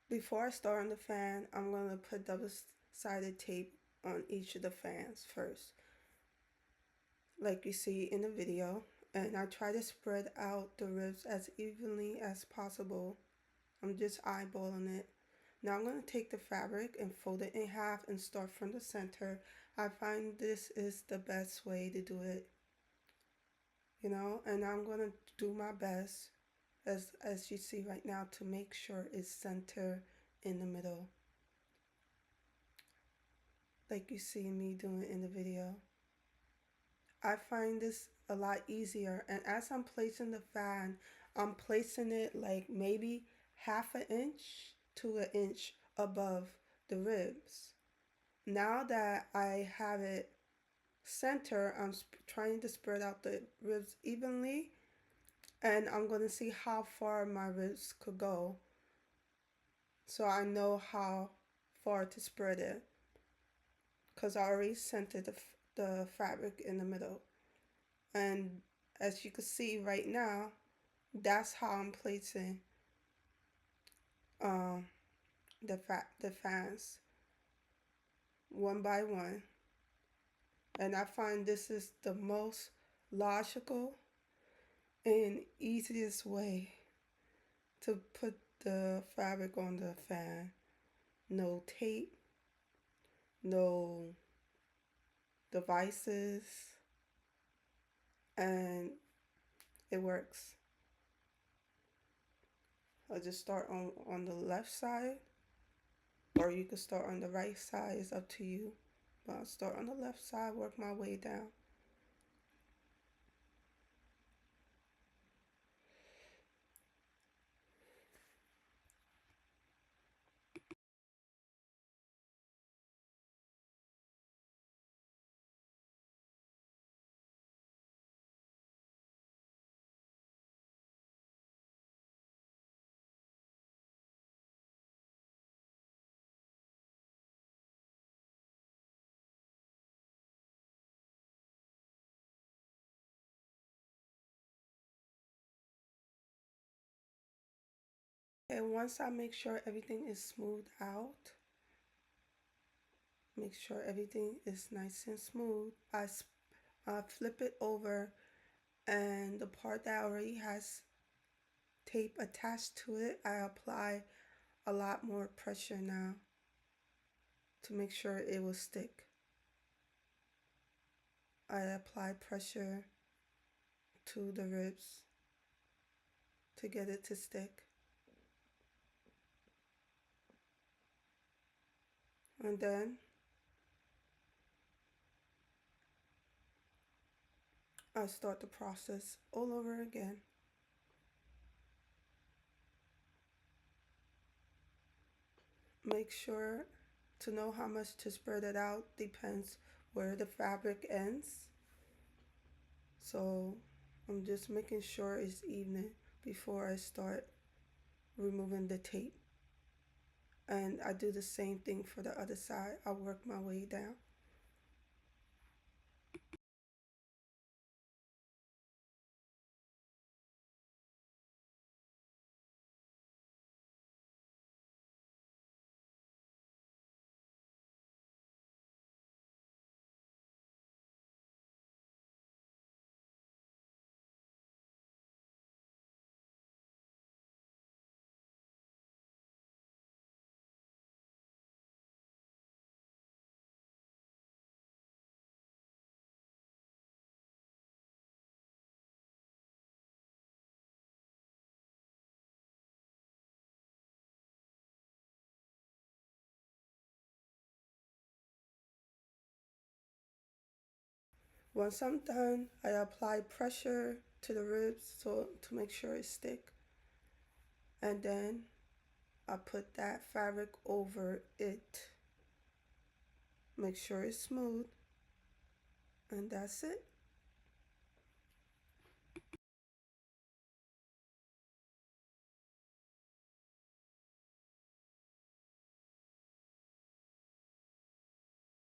Before I start on the fan, I'm going to put double-sided tape on each of the fans first, like you see in the video. And I try to spread out the ribs as evenly as possible. I'm just eyeballing it. Now I'm going to take the fabric and fold it in half and start from the center. I find this is the best way to do it, and I'm going to do my best, as you see right now, to make sure it's center in the middle, like you see me doing in the video. I find this a lot easier, and as I'm placing the fan, I'm placing it like maybe half an inch to an inch above the ribs. Now that I have it center, I'm trying to spread out the ribs evenly, and I'm going to see how far my ribs could go, so I know how far to spread it, because I already centered the fabric in the middle. And as you can see right now, that's how I'm placing um, the fans one by one. And I find this is the most logical and easiest way to put the fabric on the fan. No tape, no devices, and it works. I'll just start on the left side, or you can start on the right side, it's up to you. But I'll start on the left side, work my way down. And once I make sure everything is smoothed out, make sure everything is nice and smooth, I flip it over, and the part that already has tape attached to it, I apply a lot more pressure now to make sure it will stick. I apply pressure to the ribs to get it to stick. And then I start the process all over again. Make sure to know how much to spread it out depends where the fabric ends. So I'm just making sure it's even before I start removing the tape. And I do the same thing for the other side. I work my way down. Once I'm done, I apply pressure to the ribs to make sure it stick. And then I put that fabric over it. Make sure it's smooth. And that's it.